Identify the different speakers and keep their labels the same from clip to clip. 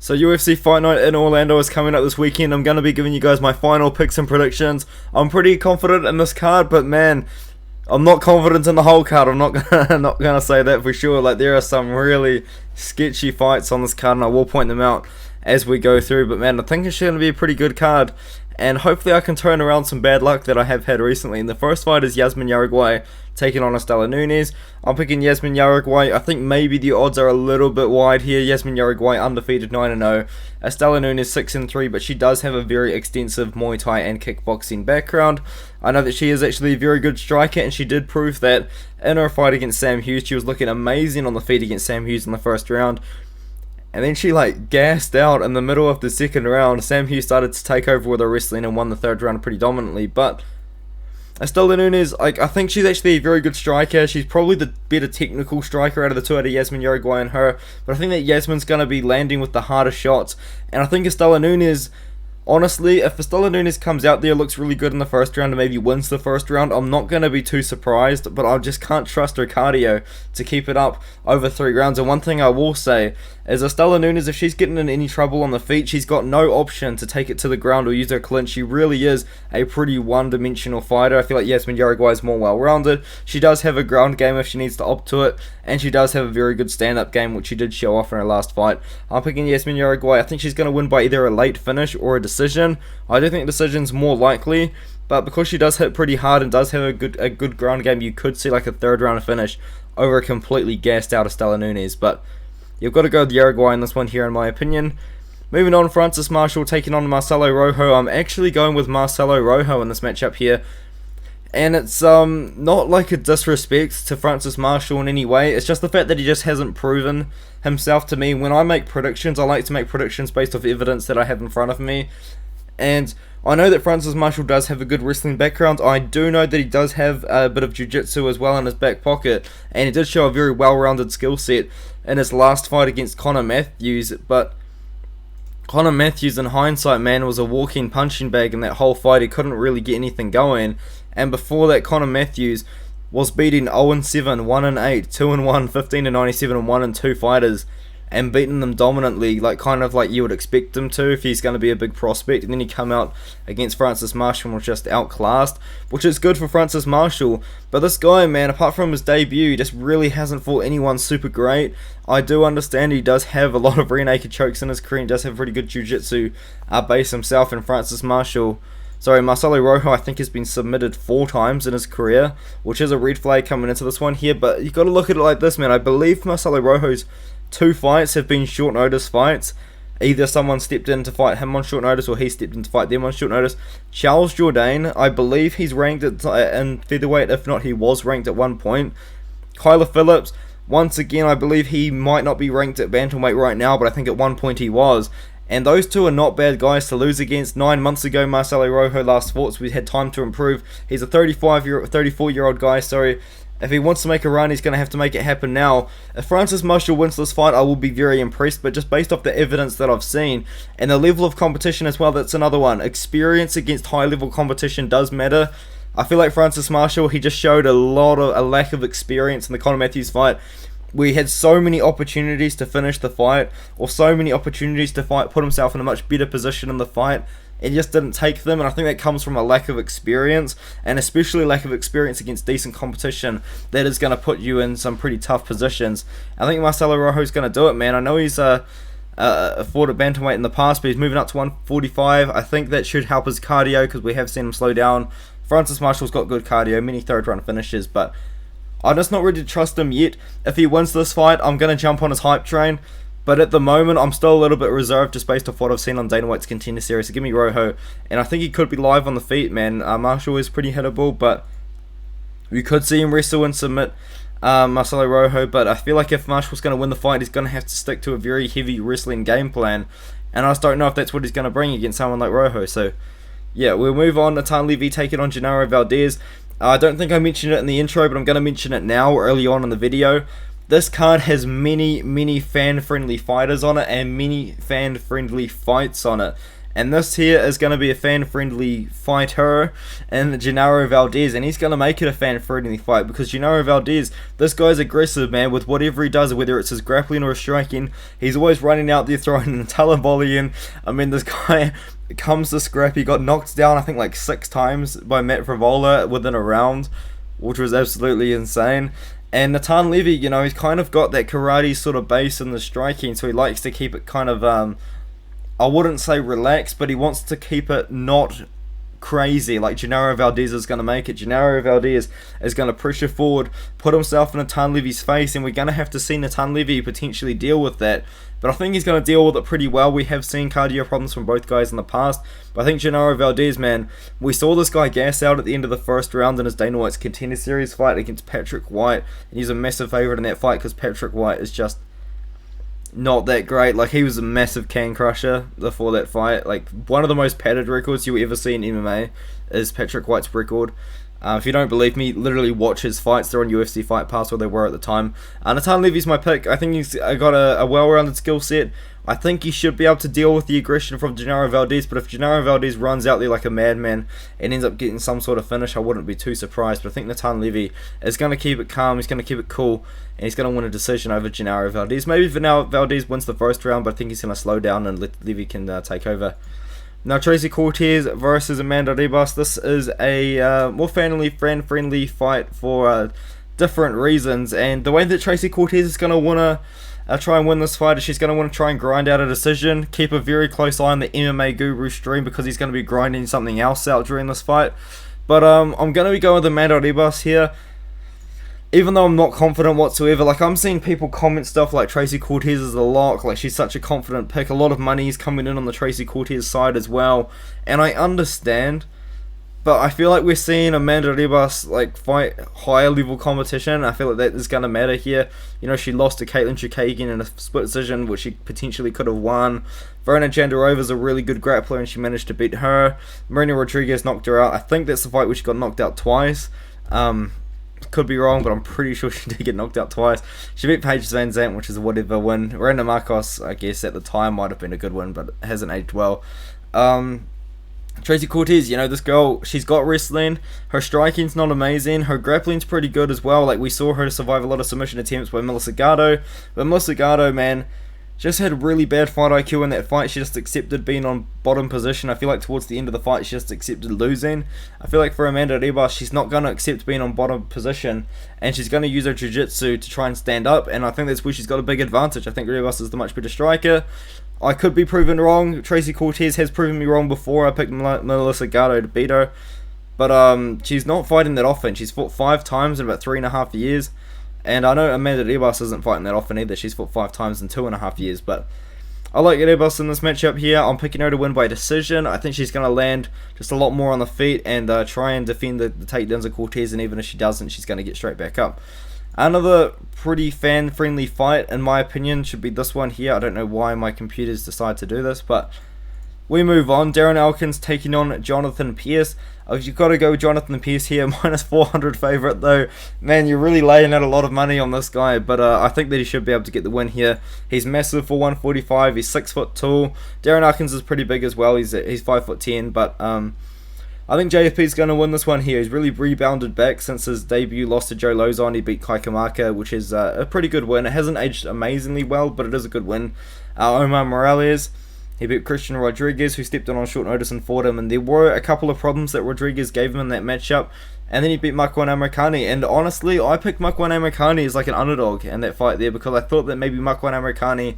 Speaker 1: So UFC Fight Night in Orlando is coming up this weekend. I'm going to be giving you guys my final picks and predictions. I'm pretty confident in this card, but man, I'm not confident in the whole card. I'm not gonna say that for sure. Like, there are some really sketchy fights on this card, and I will point them out as we go through. But man, I think it's going to be a pretty good card, and hopefully I can turn around some bad luck that I have had recently. And the first fight is Yasmine Uruguay taking on Stella Nunes. I'm picking Yasmine Uruguay. I think maybe the odds are a little bit wide here. Yasmine Uruguay undefeated 9-0. Stella Nunes 6-3, but she does have a very extensive Muay Thai and kickboxing background. I know that she is actually a very good striker, and she did prove that in her fight against Sam Hughes. She was looking amazing on the feet against Sam Hughes in the first round. And then she gassed out in the middle of the second round. Sam Hughes started to take over with her wrestling and won the third round pretty dominantly. But Stella Nunes, I think she's actually a very good striker. She's probably the better technical striker out of the two, out of Yasmine Uruguay and her. But I think that Yasmine's going to be landing with the harder shots. And I think Stella Nunes, honestly, if Stella Nunes comes out there, looks really good in the first round and maybe wins the first round, I'm not going to be too surprised, but I just can't trust her cardio to keep it up over 3 rounds. And one thing I will say is Stella Nunes, if she's getting in any trouble on the feet, she's got no option to take it to the ground or use her clinch. She really is a pretty one-dimensional fighter. I feel like Yasmine Uruguay is more well-rounded. She does have a ground game if she needs to opt to it, and she does have a very good stand-up game, which she did show off in her last fight. I'm picking Yasmine Uruguay. I think she's going to win by either a late finish or a decision. I do think decision's more likely, but because she does hit pretty hard and does have a good ground game, you could see like a third round finish over a completely gassed out Stella Nunes. But you've got to go with Uruguay in this one here, in my opinion. Moving on, Francis Marshall taking on Marcelo Rojo. I'm actually going with Marcelo Rojo in this matchup here. And it's not like a disrespect to Francis Marshall in any way. It's just the fact that he just hasn't proven himself to me. When I make predictions, I like to make predictions based off evidence that I have in front of me. And I know that Francis Marshall does have a good wrestling background. I do know that he does have a bit of jiu-jitsu as well in his back pocket. And he did show a very well-rounded skill set in his last fight against Conor Matthews. But Conor Matthews, in hindsight, man, was a walking punching bag in that whole fight. He couldn't really get anything going. And before that, Conor Matthews was beating 0-7, 1-8, 2-1, 15-97, and 1-2 fighters, and beating them dominantly, kind of like you would expect him to if he's going to be a big prospect. And then he come out against Francis Marshall and was just outclassed, which is good for Francis Marshall. But this guy, man, apart from his debut, he just really hasn't fought anyone super great. I do understand he does have a lot of rear naked chokes in his career, and does have pretty good jiu-jitsu base himself. And Marcelo Rojo, I think, has been submitted 4 times in his career, which is a red flag coming into this one here. But you got to look at it like this, man. I believe Marcelo Rojo's 2 fights have been short notice fights. Either someone stepped in to fight him on short notice, or he stepped in to fight them on short notice. Charles Jourdain, I believe he's ranked in featherweight. If not, he was ranked at one point. Kyler Phillips, once again, I believe he might not be ranked at bantamweight right now, but I think at one point he was. And those two are not bad guys to lose against. 9 months ago, Marcelo Rojo last fought, so we had time to improve. He's a 34-year-old guy, sorry. If he wants to make a run, he's going to have to make it happen now. If Francis Marshall wins this fight, I will be very impressed, but just based off the evidence that I've seen, and the level of competition as well, that's another one. Experience against high-level competition does matter. I feel like Francis Marshall, he just showed a lack of experience in the Conor Matthews fight. We had so many opportunities to finish the fight, or so many opportunities to put himself in a much better position in the fight. It just didn't take them, and I think that comes from a lack of experience, and especially lack of experience against decent competition. That is going to put you in some pretty tough positions. I think Marcelo Rojo's going to do it, man. I know he's fought at bantamweight in the past, but he's moving up to 145. I think that should help his cardio, because we have seen him slow down. Francis Marshall's got good cardio, many third round finishes, but I'm just not ready to trust him yet. If he wins this fight, I'm going to jump on his hype train. But at the moment, I'm still a little bit reserved just based off what I've seen on Dana White's Contender Series. So give me Rojo. And I think he could be live on the feet, man. Marshall is pretty hittable, but we could see him wrestle and submit Marcelo Rojo. But I feel like if Marshall's going to win the fight, he's going to have to stick to a very heavy wrestling game plan. And I just don't know if that's what he's going to bring against someone like Rojo. So yeah, we'll move on. Natan Levy taking on Gennaro Valdez. I don't think I mentioned it in the intro, but I'm going to mention it now, early on in the video. This card has many fan-friendly fighters on it, and many fan-friendly fights on it. And this here is going to be a fan-friendly fighter in Gennaro Valdez, and he's going to make it a fan-friendly fight because Gennaro Valdez, this guy's aggressive, man, with whatever he does, whether it's his grappling or his striking. He's always running out there throwing an Italian volley in. I mean, this guy comes to scrap. He got knocked down, I think, like 6 times by Matt Frivola within a round, which was absolutely insane. And Natan Levy, you know, he's kind of got that karate sort of base in the striking, so he likes to keep it kind of, I wouldn't say relaxed, but he wants to keep it not crazy like Gennaro Valdez is going to make it. Gennaro Valdez is going to pressure forward, put himself in Natan Levy's face, and we're going to have to see Natan Levy potentially deal with that. But I think he's going to deal with it pretty well. We have seen cardio problems from both guys in the past, but I think Gennaro Valdez, man, we saw this guy gas out at the end of the first round in his Dana White's Contender Series fight against Patrick White, and he's a massive favourite in that fight because Patrick White is just not that great. Like, he was a massive can crusher before that fight. Like, one of the most padded records you'll ever see in MMA is Patrick White's record. If you don't believe me, literally watch his fights. They're on UFC Fight Pass, where they were at the time. Natan Levy's my pick. I think he's got a well-rounded skill set. I think he should be able to deal with the aggression from Gennaro Valdez, but if Gennaro Valdez runs out there like a madman and ends up getting some sort of finish, I wouldn't be too surprised. But I think Natan Levy is going to keep it calm, he's going to keep it cool, and he's going to win a decision over Gennaro Valdez. Maybe for now, Valdez wins the first round, but I think he's going to slow down and let Levy can take over. Now, Tracy Cortez versus Amanda Ribas. This is a more fan-friendly fight for different reasons, and the way that Tracy Cortez is going to want to try and win this fight is she's going to want to try and grind out a decision. Keep a very close eye on the MMA Guru stream because he's going to be grinding something else out during this fight. But I'm going to be going with Amanda Ribas here, even though I'm not confident whatsoever. Like, I'm seeing people comment stuff like Tracy Cortez is a lock, like she's such a confident pick. A lot of money is coming in on the Tracy Cortez side as well, and I understand, but I feel like we're seeing Amanda Ribas like fight higher level competition. I feel like that is going to matter here. You know, she lost to Caitlin Chukagian in a split decision, which she potentially could have won. Verona Jandarova is a really good grappler, and she managed to beat her. Marina Rodriguez knocked her out. I think that's the fight where she got knocked out twice. Could be wrong, but I'm pretty sure she did get knocked out twice. She beat Paige Van Zandt, which is a whatever win. Randa Marcos, I guess at the time might have been a good win, but it hasn't aged well. Tracy Cortez, you know, this girl, she's got wrestling. Her striking's not amazing. Her grappling's pretty good as well. Like, we saw her survive a lot of submission attempts by Melissa Gatto. But Melissa Gatto, man, just had really bad fight IQ in that fight. She just accepted being on bottom position. I feel like towards the end of the fight, she just accepted losing. I feel like for Amanda Ribas, she's not going to accept being on bottom position, and she's going to use her jiu-jitsu to try and stand up, and I think that's where she's got a big advantage. I think Ribas is the much better striker. I could be proven wrong. Tracy Cortez has proven me wrong before. I picked Melissa Gatto to beat her, but she's not fighting that often. She's fought 5 times in about 3.5 years. And I know Amanda Ribas isn't fighting that often either. She's fought 5 times in 2.5 years. But I like Ribas in this matchup here. I'm picking her to win by decision. I think she's going to land just a lot more on the feet and try and defend the takedowns of Cortez. And even if she doesn't, she's going to get straight back up. Another pretty fan-friendly fight, in my opinion, should be this one here. I don't know why my computers decide to do this, but we move on. Darren Elkins taking on Jonathan Pearce. You've got to go with Jonathan Pearce here, minus 400 favourite though. Man, you're really laying out a lot of money on this guy, but I think that he should be able to get the win here. He's massive for 145, he's 6 foot tall. Darren Elkins is pretty big as well, he's 5'10", but I think JFP is going to win this one here. He's really rebounded back since his debut loss to Joe Lozon. He beat Kai Kamaka, which is a pretty good win. It hasn't aged amazingly well, but it is a good win. Omar Morales, he beat Christian Rodriguez, who stepped in on short notice and fought him, and there were a couple of problems that Rodriguez gave him in that matchup. And then he beat Makwan Amrikani, and honestly, I picked Makwan Amrikani as like an underdog in that fight there because I thought that maybe Makwan Amrikani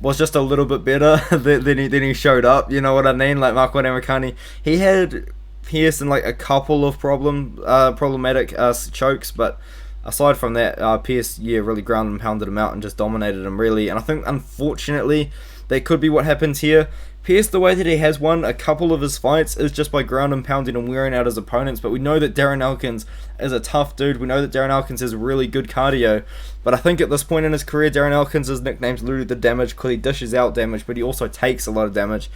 Speaker 1: was just a little bit better than he showed up, you know what I mean? Like, Makwan Amrikani, he had Pearce in like a couple of problematic chokes, but aside from that, Pearce, really ground and pounded him out and just dominated him, really. And I think, unfortunately, that could be what happens here. Pearce, the way that he has won a couple of his fights is just by ground and pounding and wearing out his opponents, but we know that Darren Elkins is a tough dude. We know that Darren Elkins has really good cardio, but I think at this point in his career, Darren Elkins' nickname's literally the damage, because he dishes out damage, but he also takes a lot of damage.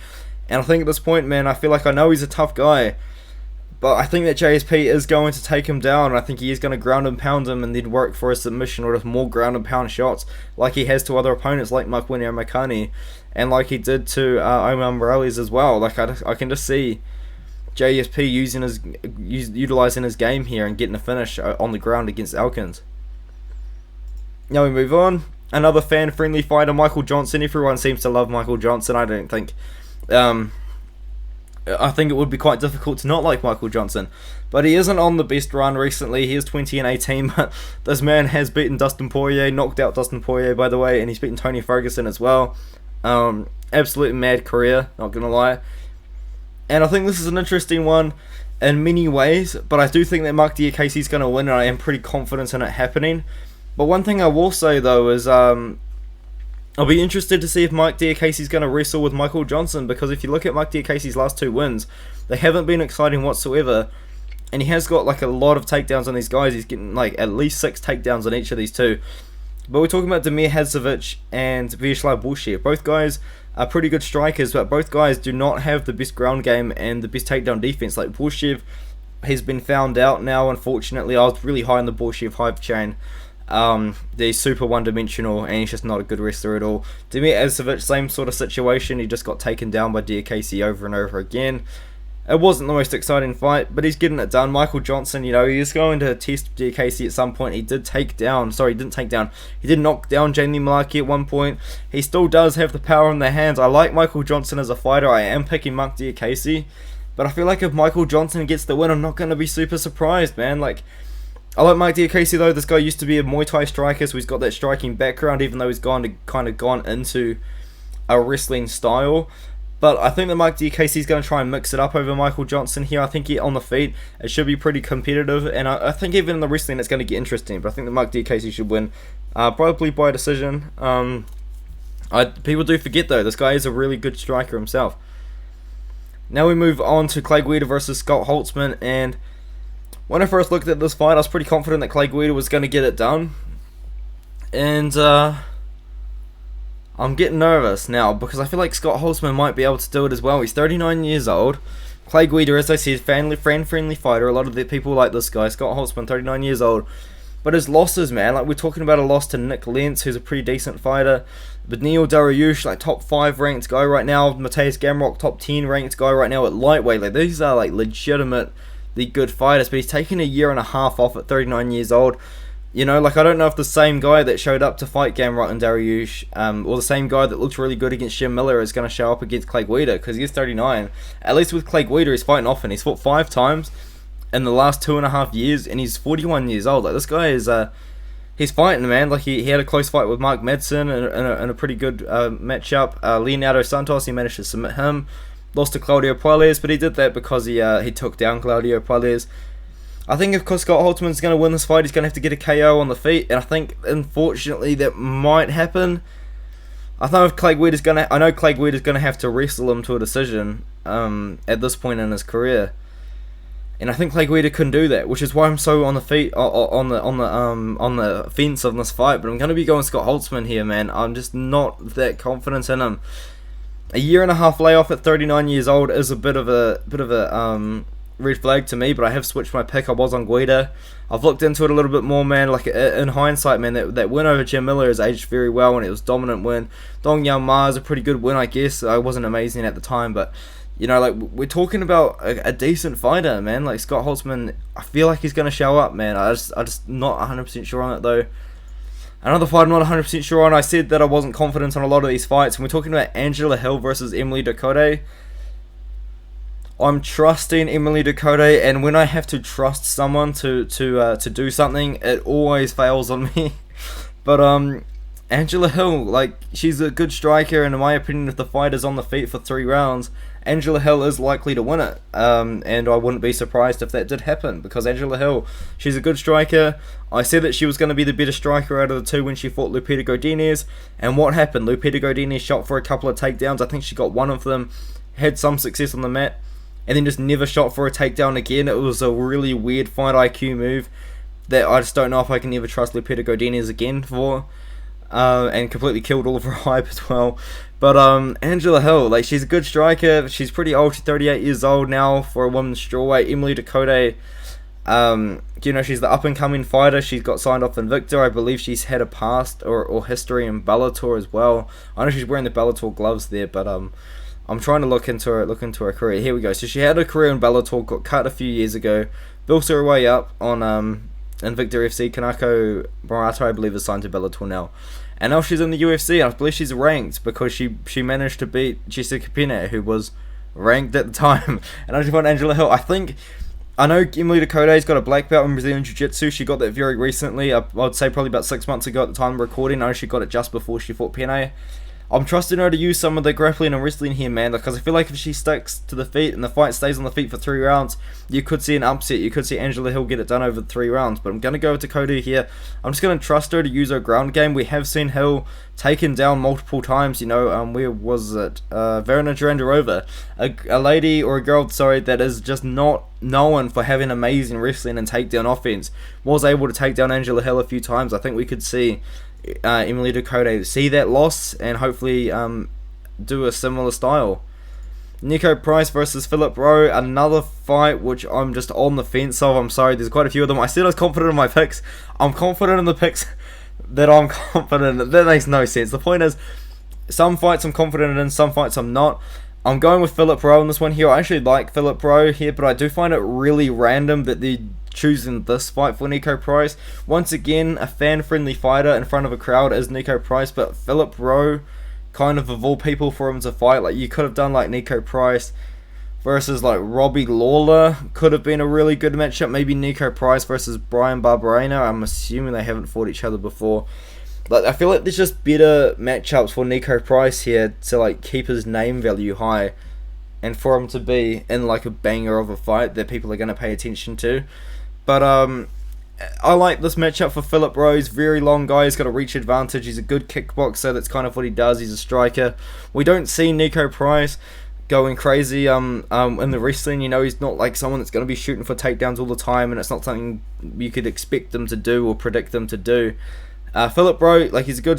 Speaker 1: And I think at this point, man, I feel like I know he's a tough guy, But I think that JSP is going to take him down. I think he is going to ground and pound him and then work for a submission or just more ground and pound shots like he has to other opponents like Makwini and Makani, and like he did to Omar Morales as well. Like I can just see JSP utilizing his game here and getting a finish on the ground against Elkins. Now we move on. Another fan-friendly fighter, Michael Johnson. Everyone seems to love Michael Johnson. I don't think... I think it would be quite difficult to not like Michael Johnson. But he isn't on the best run recently. He is 20-18, but this man has beaten Dustin Poirier, knocked out Dustin Poirier, by the way, and he's beaten Tony Ferguson as well. Absolute mad career, not going to lie. And I think this is an interesting one in many ways, but I do think that Mark Diakese is going to win, and I am pretty confident in it happening. But one thing I will say, though, is I'll be interested to see if Mike Diakese is going to wrestle with Michael Johnson, because if you look at Mike Diakese's last 2 wins, they haven't been exciting whatsoever, and he has got like a lot of takedowns on these guys. He's getting like at least 6 takedowns on each of these 2. But we're talking about Damir Hadzovic and Vyacheslav Bushev. Both guys are pretty good strikers, but both guys do not have the best ground game and the best takedown defense. Like Bushev has been found out now, unfortunately. I was really high on the Bushev hype chain. They're super one-dimensional, and he's just not a good wrestler at all. Damir Hadzovic, same sort of situation. He just got taken down by Diakese over and over again. It wasn't the most exciting fight, but he's getting it done. Michael Johnson, he is going to test Diakese at some point. He did he did knock down Jamie Malaki at one point. He still does have the power in their hands. I like Michael Johnson as a fighter. I am picking Mark Diakese, but I feel like if Michael Johnson gets the win, I'm not going to be super surprised, man. Like, I like Mike Diakese though. This guy used to be a Muay Thai striker, so he's got that striking background, even though he's gone into a wrestling style. But I think that Mike Diakese is going to try and mix it up over Michael Johnson here. I think on the feet, it should be pretty competitive, and I think even in the wrestling, it's going to get interesting. But I think that Mike Diakese should win, probably by decision. People do forget though, this guy is a really good striker himself. Now we move on to Clay Guida versus Scott Holtzman, and when I first looked at this fight, I was pretty confident that Clay Guida was going to get it done. And I'm getting nervous now, because I feel like Scott Holtzman might be able to do it as well. He's 39 years old. Clay Guida, as I said, fan-friendly fighter. A lot of the people like this guy. Scott Holtzman, 39 years old. But his losses, man, like we're talking about a loss to Nick Lentz, who's a pretty decent fighter. But Neil Dariush, like top 5 ranked guy right now. Mateusz Gamrot, top 10 ranked guy right now at lightweight. Like these are like legitimately good fighters. But he's taken a year and a half off at 39 years old. Like I don't know if the same guy that showed up to fight Gamrot and Dariush, or the same guy that looked really good against Jim Miller is going to show up against Clay Guida, because he's 39. At least with Clay Guida, he's fighting often. He's fought 5 times in the last 2.5 years, and he's 41 years old. Like this guy is, he's fighting, man. Like he had a close fight with Mark Madsen in a pretty good matchup. Leonardo Santos, he managed to submit him. Lost to Claudio Puelles, but he did that because he took down Claudio Puelles. I think if Scott Holtzman's going to win this fight, he's going to have to get a KO on the feet, and I think, unfortunately, that might happen. I know Clay Guida's going to have to wrestle him to a decision at this point in his career, and I think Clay Guida can do that, which is why I'm so on the feet on the fence on this fight. But I'm going to be going Scott Holtzman here, man. I'm just not that confident in him. A year and a half layoff at 39 years old is a bit of a red flag to me, but I have switched my pick. I was on Guida. I've looked into it a little bit more, man. Like in hindsight, man, that win over Jim Miller has aged very well, and it was a dominant win. Dong Yao Ma is a pretty good win, I guess. I wasn't amazing at the time, but like we're talking about a decent fighter, man. Like Scott Holtzman, I feel like he's gonna show up, man. I just not 100% sure on it though. Another fight I'm not 100% sure on. I said that I wasn't confident on a lot of these fights, and we're talking about Angela Hill versus Emily Dakota. I'm trusting Emily Dakota, and when I have to trust someone to do something, it always fails on me. But Angela Hill, like, she's a good striker, and in my opinion, if the fight is on the feet for 3 rounds, Angela Hill is likely to win it. And I wouldn't be surprised if that did happen, because Angela Hill, she's a good striker. I said that she was going to be the better striker out of the 2 when she fought Lupita Godinez, and what happened? Lupita Godinez shot for a couple of takedowns. I think she got one of them, had some success on the mat, and then just never shot for a takedown again. It was a really weird fight IQ move that I just don't know if I can ever trust Lupita Godinez again for. and completely killed all of her hype as well. But Angela Hill, like, she's a good striker. She's pretty old. She's 38 years old now for a women's strawweight. Emily Dakota, you know, she's the up-and-coming fighter. She's got signed off Invicta. I believe she's had a past or history in Bellator as well. I know she's wearing the Bellator gloves there, but I'm trying to look into her career. Here we go. So she had a career in Bellator, got cut a few years ago, built her way up on Invicta FC. Kanako Murato, I believe, is signed to Bellator now. And now she's in the UFC, and I believe she's ranked because she managed to beat Jessica Pena, who was ranked at the time. And I just want Angela Hill. I know Emily Dakota's got a black belt in Brazilian Jiu-Jitsu. She got that very recently. I'd say probably about 6 months ago at the time of recording. I know she got it just before she fought Pena. I'm trusting her to use some of the grappling and wrestling here, man, because I feel like if she sticks to the feet and the fight stays on the feet for 3 rounds, you could see an upset. You could see Angela Hill get it done over 3 rounds. But I'm going to go with Dakota here. I'm just going to trust her to use her ground game. We have seen Hill taken down multiple times, you know. Where was it? Verona Jandarova, a lady or a girl, sorry, that is just not known for having amazing wrestling and takedown offense, was able to take down Angela Hill a few times. I think we could see Emily Dakota see that loss and hopefully do a similar style. Nico Price versus Philip Rowe, another fight which I'm just on the fence of. I'm sorry, there's quite a few of them. I said I was confident in my picks. I'm confident in the picks that I'm confident in. That makes no sense. The point is, some fights I'm confident in, some fights I'm not. I'm going with Philip Rowe in this one here. I actually like Philip Rowe here, but I do find it really random that they're choosing this fight for Nico Price. Once again, a fan-friendly fighter in front of a crowd is Nico Price, but Philip Rowe, kind of all people for him to fight. Like, you could have done like Nico Price versus like Robbie Lawler, could have been a really good matchup. Maybe Nico Price versus Brian Barberena. I'm assuming they haven't fought each other before. Like, I feel like there's just better matchups for Nico Price here to like keep his name value high and for him to be in like a banger of a fight that people are going to pay attention to. But I like this matchup for Philip Rowe. He's a very long guy. He's got a reach advantage. He's a good kickboxer. That's kind of what he does. He's a striker. We don't see Nico Price going crazy in the wrestling. You know, he's not like someone that's going to be shooting for takedowns all the time, and it's not something you could expect them to do or predict them to do. Philip Rowe, like, he's a good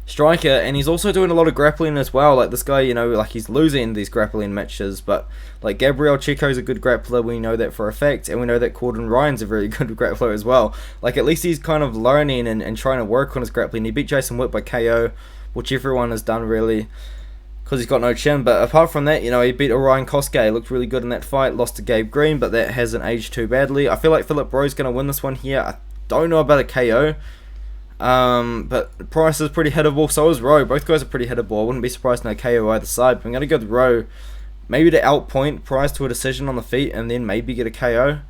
Speaker 1: striker, and he's also doing a lot of grappling as well. Like, this guy, you know, like, he's losing these grappling matches, but like Gabriel Chico's a good grappler. We know that for a fact, and we know that Corden Ryan's a very good grappler as well. Like, at least he's kind of learning and trying to work on his grappling. He beat Jason Witt by KO, which everyone has done really, because he's got no chin. But apart from that, you know, he beat Orion Kosuke, looked really good in that fight, lost to Gabe Green, but that hasn't aged too badly. I feel like Philip Rowe's going to win this one here. I don't know about a KO, but Price is pretty hittable, so is Rowe. Both guys are pretty hittable. I wouldn't be surprised no KO either side, but I'm going to go with Rowe, maybe to outpoint Price to a decision on the feet, and then maybe get a KO.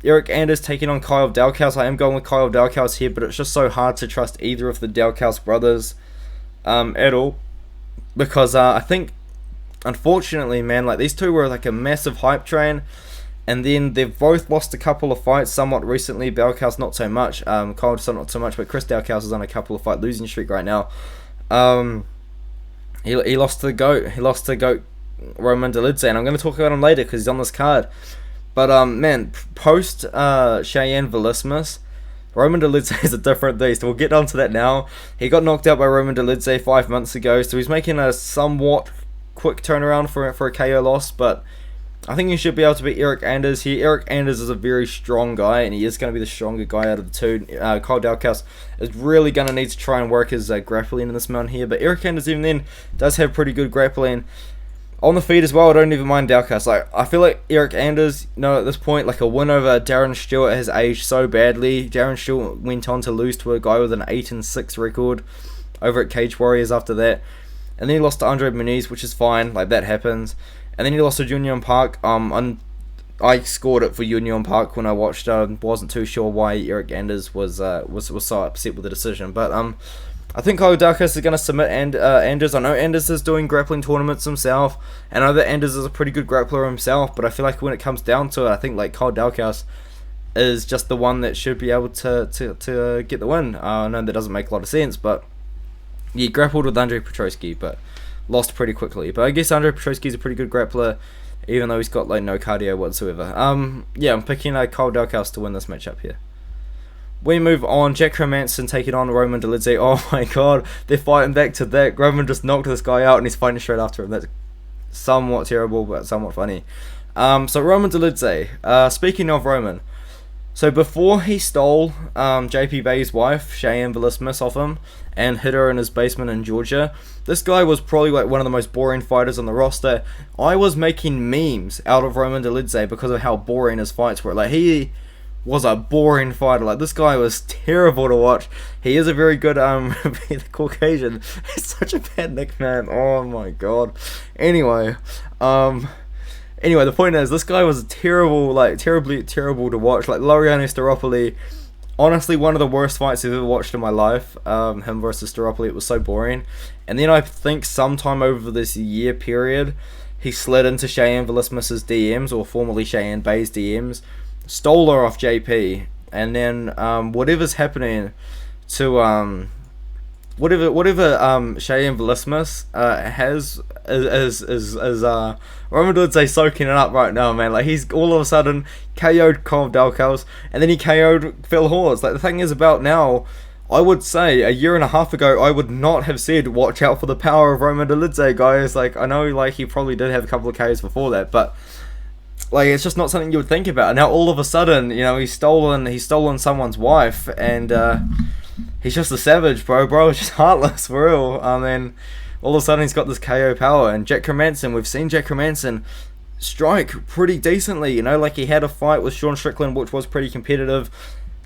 Speaker 1: Eric Anders taking on Kyle Dalkaus. I am going with Kyle Dalkaus here, but it's just so hard to trust either of the Dalkaus brothers at all. Because I think, unfortunately, man, like, these two were like a massive hype train, and then they've both lost a couple of fights somewhat recently. Dalkaus not so much, Kyle not so much, but Chris Dalkaus is on a couple of fight losing streak right now. He lost to the GOAT. He lost to GOAT Roman Dolidze, and I'm going to talk about him later because he's on this card. But man, post Cheyenne Velismus, Roman Dolidze is a different beast. We'll get onto that now. He got knocked out by Roman Dolidze 5 months ago, so he's making a somewhat quick turnaround for a KO loss, but I think he should be able to beat Eric Anders here. Eric Anders is a very strong guy, and he is going to be the stronger guy out of the two. Kyle Dalkaus is really going to need to try and work his grappling in this mount here, but Eric Anders even then does have pretty good grappling. On the feet as well, I don't even mind Dalkaus. Like, I feel like Eric Anders, you know, at this point, like, a win over Darren Stewart has aged so badly. Darren Stewart went on to lose to a guy with an 8-6 record over at Cage Warriors after that. And then he lost to Andre Muniz, which is fine, like, that happens. And then he lost to Union Park. I scored it for Union Park when I watched. Wasn't too sure why Eric Anders was so upset with the decision. But I think Kyle Dalkaus is going to submit Anders. I know Anders is doing grappling tournaments himself. I know that Anders is a pretty good grappler himself, but I feel like when it comes down to it, I think like Kyle Dalkaus is just the one that should be able to get the win. I know that doesn't make a lot of sense, but he grappled with Andrei Petrosky, but lost pretty quickly. But I guess Andrei Petrosky is a pretty good grappler, even though he's got like no cardio whatsoever. Yeah, I'm picking Kyle Dalkaus to win this matchup here. We move on. Jack Hermansson taking on Roman Dolidze. Oh my god, they're fighting back to back. Roman just knocked this guy out and he's fighting straight after him. That's somewhat terrible, but somewhat funny. So Roman Dolidze. Speaking of Roman, so before he stole JP Bay's wife, Cheyenne Velismus, off him and hid her in his basement in Georgia, this guy was probably like one of the most boring fighters on the roster. I was making memes out of Roman Dolidze because of how boring his fights were. Like, he was a boring fighter. Like, this guy was terrible to watch. He is a very good the Caucasian. It's such a bad nickname. Oh my god. Anyway, the point is, this guy was terrible, like terribly terrible to watch. Like, Laureano Staropoli, honestly one of the worst fights I've ever watched in my life. Him versus Staropoli, it was so boring. And then I think sometime over this year period, he slid into Cheyenne Velismus's DMs, or formerly Cheyenne Bay's DMs, stole her off JP, and then whatever's happening to whatever Cheyenne Velismus has is Roman Dolidze soaking it up right now, man. Like, he's all of a sudden KO'd Kov Dalkaus, and then he KO'd Phil Hawes. Like, the thing is about now, I would say a year and a half ago, I would not have said watch out for the power of Roman Dolidze, guys. Like, I know, like, he probably did have a couple of KOs before that, but like, it's just not something you would think about. And now all of a sudden, you know, he's stolen someone's wife, and he's just a savage, bro. It's just heartless, for real. I mean, all of a sudden he's got this KO power. And Jack Hermansson, we've seen Jack Hermansson strike pretty decently. You know, like, he had a fight with Sean Strickland, which was pretty competitive.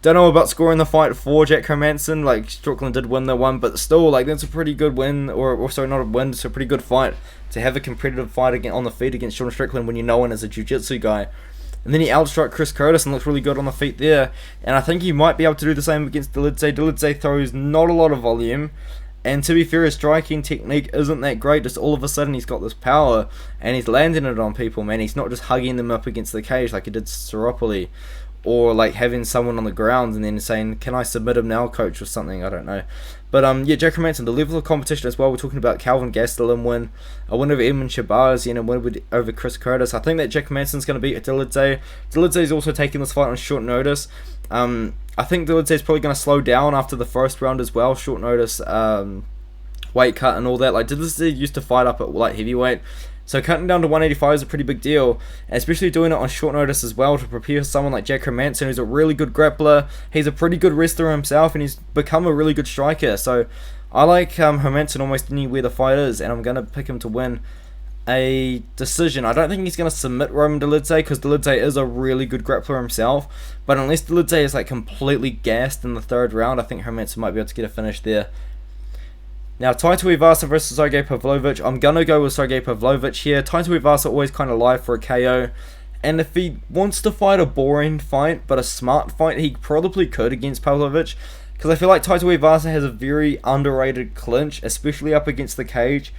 Speaker 1: Don't know about scoring the fight for Jack Hermansson. Like, Strickland did win the one, but still, like, that's a pretty good win, or sorry, not a win, it's a pretty good fight to have a competitive fight again on the feet against Sean Strickland when you're known as a jiu-jitsu guy. And then he outstruck Chris Curtis and looked really good on the feet there. And I think he might be able to do the same against Dolidze. Dolidze throws not a lot of volume, and to be fair, his striking technique isn't that great. Just all of a sudden he's got this power, and he's landing it on people, man. He's not just hugging them up against the cage like he did Staropoli, or like having someone on the ground and then saying, "Can I submit him now, coach?" or something. I don't know. But yeah, Jack Hermansson, the level of competition as well. We're talking about Calvin Gastelum win, a win over Edmund Shabazz, and a win over Chris Curtis. I think that Jack Hermansson's going to beat Dolidze. Dolidze's also taking this fight on short notice. I think Dolidze's probably going to slow down after the first round as well. Short notice, weight cut and all that. Like, Dolidze used to fight up at light heavyweight, so cutting down to 185 is a pretty big deal, and especially doing it on short notice as well to prepare for someone like Jack Hermansson, who's a really good grappler. He's a pretty good wrestler himself, and he's become a really good striker. So I like Hermansson almost anywhere the fight is, and I'm going to pick him to win a decision. I don't think he's going to submit Roman Dolidze, because Dolidze is a really good grappler himself, but unless Dolidze is like completely gassed in the third round, I think Hermansson might be able to get a finish there. Now, Tuivasa versus Sergey Pavlovich. I'm going to go with Sergey Pavlovich here. Tuivasa always kind of live for a KO. And if he wants to fight a boring fight, but a smart fight, he probably could against Pavlovich. Because I feel like Tuivasa has a very underrated clinch, especially up against the cage.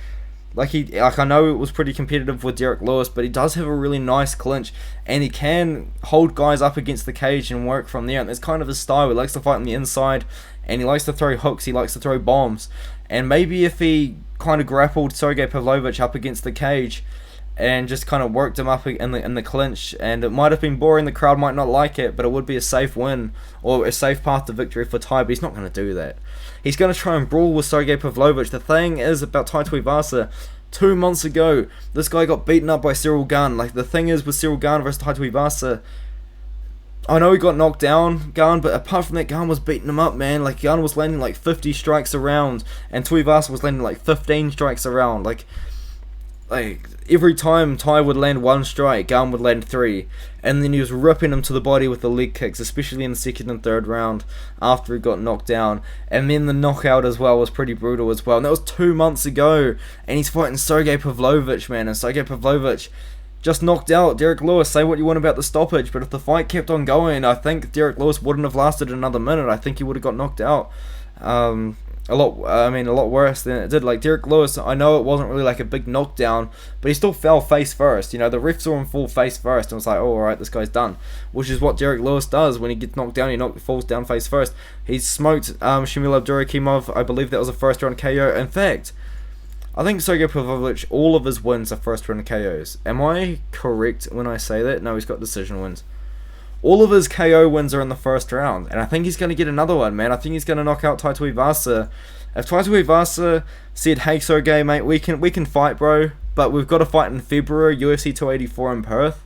Speaker 1: Like, I know it was pretty competitive with Derek Lewis, but he does have a really nice clinch, and he can hold guys up against the cage and work from there. And that's kind of his style. He likes to fight on the inside, and he likes to throw hooks, he likes to throw bombs. And maybe if he kind of grappled Sergey Pavlovich up against the cage and just kind of worked him up in the clinch, and it might have been boring, the crowd might not like it, but it would be a safe win, or a safe path to victory for Tai, but he's not going to do that. He's going to try and brawl with Sergey Pavlovich. The thing is about Tai Tuivasa, 2 months ago, this guy got beaten up by Cyril Gane. Like, the thing is with Cyril Gane versus Tai Tuivasa, I know he got knocked down, Gane, but apart from that, Gane was beating him up, man. Like, Gane was landing like 50 strikes a round, and Tuivasa was landing like 15 strikes a round. Like every time Tai would land one strike, Gane would land 3, and then he was ripping him to the body with the leg kicks, especially in the second and third round after he got knocked down. And then the knockout as well was pretty brutal as well. And that was 2 months ago, and he's fighting Sergey Pavlovich, man. And Sergey Pavlovich just knocked out Derek Lewis. Say what you want about the stoppage, but if the fight kept on going, I think Derek Lewis wouldn't have lasted another minute. I think he would have got knocked out a lot worse than it did. Like, Derek Lewis, I know it wasn't really like a big knockdown, but he still fell face first. You know, the ref saw him fall face first and was like, oh, alright, this guy's done. Which is what Derek Lewis does when he gets knocked down. He falls down face first. He smoked Shamil Abdurakhimov. I believe that was a first round KO. In fact, I think Sergey Pavlovich, all of his wins are first round KOs. Am I correct when I say that? No, he's got decision wins. all of his KO wins are in the first round, and I think he's going to get another one, man. I think he's going to knock out Tuivasa. If Tuivasa said, "Hey Sergey, mate, we can fight, bro, but we've got to fight in February, UFC 284 in Perth,"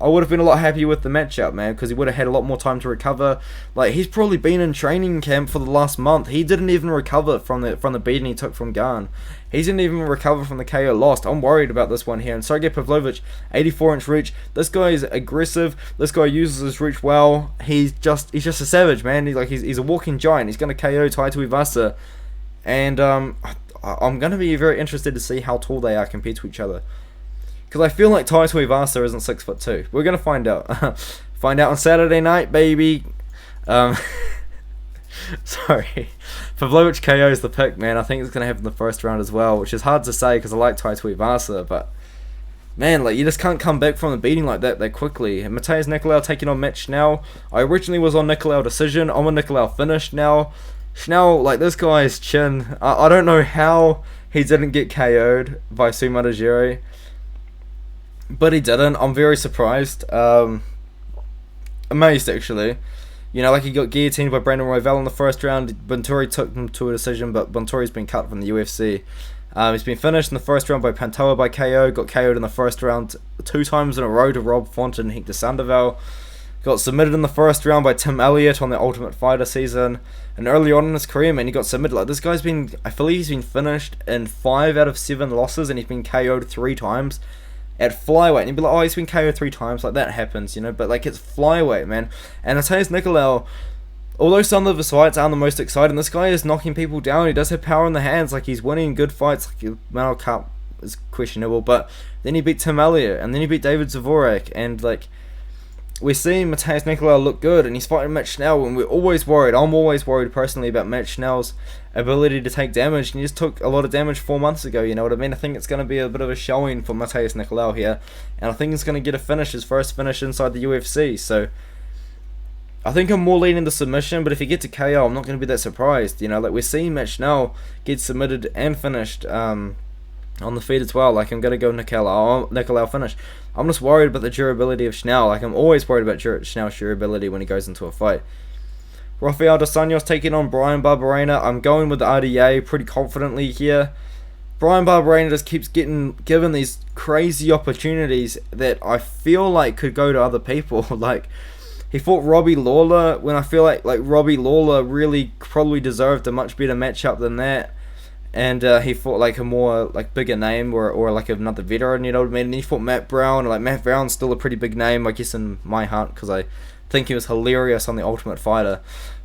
Speaker 1: I would have been a lot happier with the matchup, man, because he would have had a lot more time to recover. Like, he's probably been in training camp for the last month. He didn't even recover from the beating he took from Gan. He didn't even recover from the KO lost. I'm worried about this one here. And Sergey Pavlovich, 84-inch reach. This guy is aggressive. This guy uses his reach well. He's just a savage, man. He's a walking giant. He's going to KO Tuivasa. And I'm going to be very interested to see how tall they are compared to each other. Because I feel like Tuivasa isn't 6'2". We're going to find out. Find out on Saturday night, baby. Sorry. Pavlovich KO's the pick, man. I think it's going to happen in the first round as well, which is hard to say because I like Tuivasa, but man, like, you just can't come back from the beating like that quickly. And Matheus Nicolau taking on Matt Schnell. I originally was on Nicolau decision. I'm on Nicolau finish now. Schnell, like, this guy's chin. I don't know how he didn't get KO'd by Sumadajiri, but he didn't. I'm very surprised. Amazed, actually. You know, like, he got guillotined by Brandon Royval in the first round. Venturi took him to a decision, but Venturi's been cut from the UFC. He's been finished in the first round by Pantoja by KO. Got KO'd in the first round 2 times in a row to Rob Font and Hector Sandoval. Got submitted in the first round by Tim Elliott on the Ultimate Fighter season. And early on in his career, man, he got submitted. Like, this guy's been, I believe he's been finished in 5 out of 7 losses, and he's been KO'd 3 times. At flyweight, and you'd be like, oh, he's been KO'd 3 times, like, that happens, you know, but, like, it's flyweight, man. And Matheus Nicolau, although some of his fights aren't the most exciting, this guy is knocking people down. He does have power in the hands, like, he's winning good fights. Like, the Mantle Cup is questionable, but then he beat Tim Elliott, and then he beat David Zavorak, and, like, we're seeing Matheus Nicolau look good, and he's fighting Matt Schnell, and we're always worried. I'm always worried personally about Matt Schnell's ability to take damage, and he just took a lot of damage 4 months ago, you know what I mean? I think it's going to be a bit of a showing for Matheus Nicolau here, and I think he's going to get a finish, his first finish inside the UFC, so I think I'm more leaning the submission, but if he gets a KO, I'm not going to be that surprised, you know? Like, we're seeing Matt Schnell get submitted and finished on the feet as well. Like, I'm going to go Nicolau finish. I'm just worried about the durability of Schnell. Like, I'm always worried about Schnell's durability when he goes into a fight. Rafael dos Anjos taking on Brian Barberena. I'm going with the RDA pretty confidently here. Brian Barberena just keeps getting given these crazy opportunities that I feel like could go to other people. Like, he fought Robbie Lawler when I feel like Robbie Lawler really probably deserved a much better matchup than that. And he fought like a more like bigger name or like another veteran, you know what I mean? And he fought Matt Brown. Like, Matt Brown's still a pretty big name, I guess, in my heart, because I think he was hilarious on The Ultimate Fighter.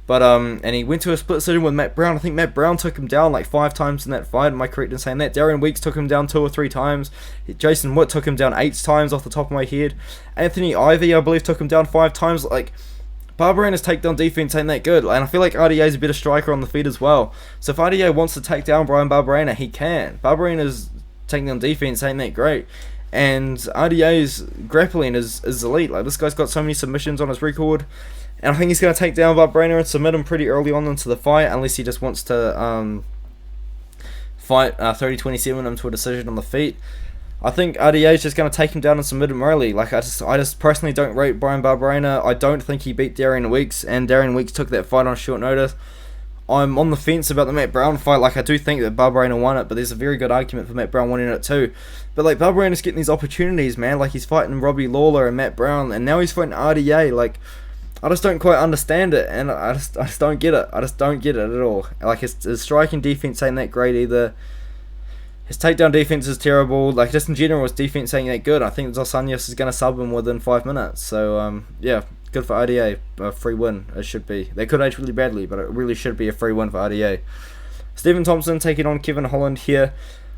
Speaker 1: But and he went to a split decision with Matt Brown. I think Matt Brown took him down like 5 times in that fight. Am I correct in saying that? Darren Weeks took him down 2 or 3 times. Jason Witt took him down 8 times off the top of my head. Anthony Ivey, I believe, took him down 5 times. Like, Barberena's takedown defense ain't that good, and I feel like RDA's a better striker on the feet as well. So if RDA wants to take down Brian Barberena, he can. Barberena's takedown defense ain't that great, and RDA's grappling is elite. Like, this guy's got so many submissions on his record, and I think he's going to take down Barberena and submit him pretty early on into the fight, unless he just wants to fight 30-27 him to a decision on the feet. I think RDA is just going to take him down and submit him early. Like, I just personally don't rate Brian Barberena. I don't think he beat Darren Weeks, and Darren Weeks took that fight on short notice. I'm on the fence about the Matt Brown fight. Like, I do think that Barberena won it, but there's a very good argument for Matt Brown winning it too. But, like, Barberena's getting these opportunities, man. Like, he's fighting Robbie Lawler and Matt Brown, and now he's fighting RDA. Like, I just don't quite understand it, and I just don't get it. I just don't get it at all. Like, his striking defense ain't that great either. His takedown defense is terrible. Like, just in general, his defense ain't that good. I think Dos Anjos is going to sub him within 5 minutes. So, yeah, good for RDA. A free win, it should be. They could age really badly, but it really should be a free win for RDA. Stephen Thompson taking on Kevin Holland here.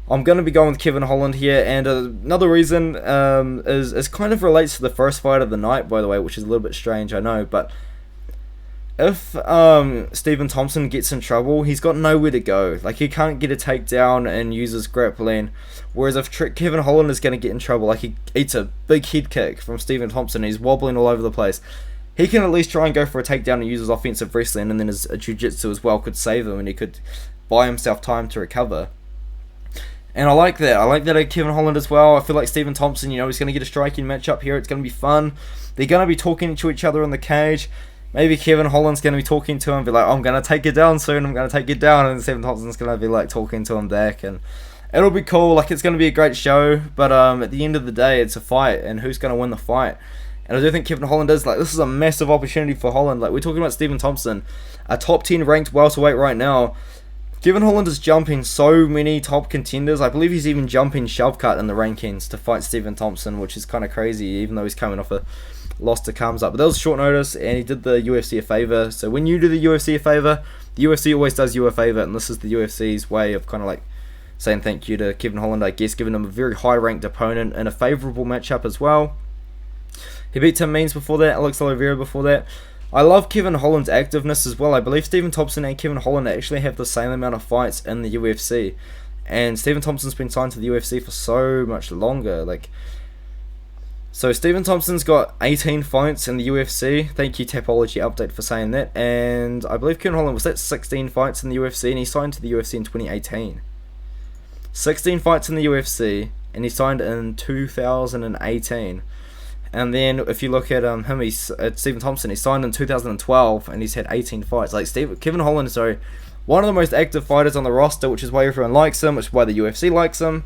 Speaker 1: I'm going to be going with Kevin Holland here, and another reason is kind of relates to the first fight of the night, by the way, which is a little bit strange, I know, but if Stephen Thompson gets in trouble, he's got nowhere to go. Like, he can't get a takedown and use his grappling. Whereas if Kevin Holland is going to get in trouble, like, he eats a big head kick from Stephen Thompson, he's wobbling all over the place, he can at least try and go for a takedown and use his offensive wrestling, and then his jiu-jitsu as well could save him, and he could buy himself time to recover. And I like that. I like that at Kevin Holland as well. I feel like Stephen Thompson, he's going to get a striking matchup here. It's going to be fun. They're going to be talking to each other in the cage. Maybe Kevin Holland's going to be talking to him, be like, I'm going to take you down soon. I'm going to take you down. And Stephen Thompson's going to be like talking to him back. And it'll be cool. Like, it's going to be a great show. But at the end of the day, it's a fight. And who's going to win the fight? And I do think Kevin Holland is, like, this is a massive opportunity for Holland. Like, we're talking about Stephen Thompson, a top 10 ranked welterweight right now. Kevin Holland is jumping so many top contenders. I believe he's even jumping Shovkat in the rankings to fight Stephen Thompson, which is kind of crazy, even though he's coming off a loss to Kamzat. But that was short notice, and he did the UFC a favour. So when you do the UFC a favour, the UFC always does you a favour, and this is the UFC's way of kind of like saying thank you to Kevin Holland, I guess, giving him a very high-ranked opponent and a favourable matchup as well. He beat Tim Means before that, Alex Oliveira before that. I love Kevin Holland's activeness as well. I believe Stephen Thompson and Kevin Holland actually have the same amount of fights in the UFC. And Stephen Thompson's been signed to the UFC for so much longer. So Stephen Thompson's got 18 fights in the UFC. Thank you, Tapology Update, for saying that. And I believe Kevin Holland was at 16 fights in the UFC, and he signed to the UFC in 2018. 16 fights in the UFC, and he signed in 2018. And then if you look at Stephen Thompson, he signed in 2012 and he's had 18 fights. Kevin Holland is one of the most active fighters on the roster, which is why everyone likes him, which is why the UFC likes him.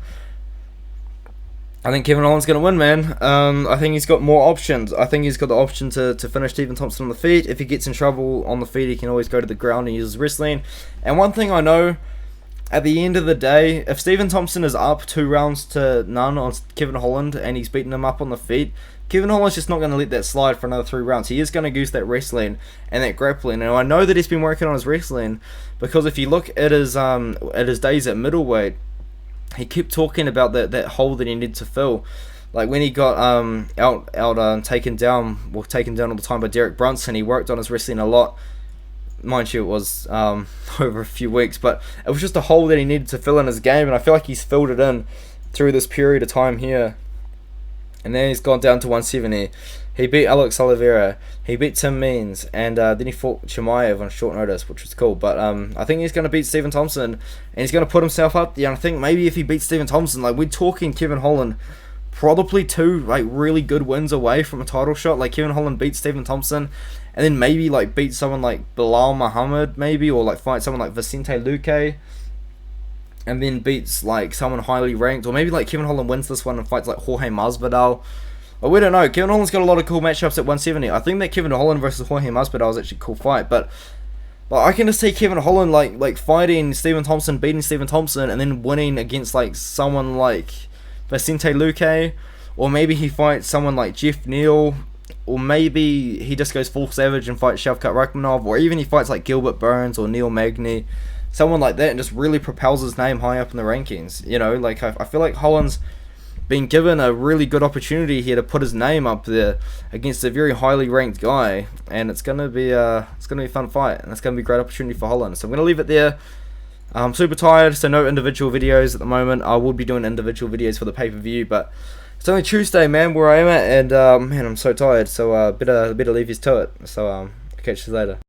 Speaker 1: I think Kevin Holland's going to win, man. I think he's got more options. I think he's got the option to finish Stephen Thompson on the feet. If he gets in trouble on the feet, he can always go to the ground and use wrestling. And one thing I know, at the end of the day, if Stephen Thompson is up 2-0 on Kevin Holland and he's beating him up on the feet, Kevin Holland's just not going to let that slide for another 3 rounds. He is going to use that wrestling and that grappling. And I know that he's been working on his wrestling, because if you look at his days at middleweight, he kept talking about that hole that he needed to fill. Like when he got taken down all the time by Derek Brunson, he worked on his wrestling a lot. Mind you, it was over a few weeks, but it was just a hole that he needed to fill in his game, and I feel like he's filled it in through this period of time here. And then he's gone down to 170. He beat Alex Oliveira. He beat Tim Means. And then he fought Chimaev on short notice, which was cool. But I think he's going to beat Stephen Thompson. And he's going to put himself up there. And I think maybe if he beats Stephen Thompson, we're talking Kevin Holland probably 2 really good wins away from a title shot. Kevin Holland beats Stephen Thompson. And then maybe beat someone like Bilal Muhammad, maybe. Or fight someone like Vicente Luque. And then beats someone highly ranked, or maybe Kevin Holland wins this one and fights Jorge Masvidal. But we don't know. Kevin Holland's got a lot of cool matchups at 170. I think that Kevin Holland versus Jorge Masvidal is actually a cool fight. But I can just see Kevin Holland fighting Stephen Thompson, beating Stephen Thompson, and then winning against someone like Vicente Luque, or maybe he fights someone like Jeff Neal, or maybe he just goes full savage and fights Shavkat Rakhmonov, or even he fights Gilbert Burns or Neil Magny. Someone like that, and just really propels his name high up in the rankings. I feel like Holland's been given a really good opportunity here to put his name up there against a very highly ranked guy, and it's gonna be a fun fight, and it's gonna be a great opportunity for Holland. So I'm gonna leave it there. I'm super tired, so no individual videos at the moment. I will be doing individual videos for the pay-per-view, but it's only Tuesday, man, where I am at, and man, I'm so tired. So better leave you to it. So catch you later.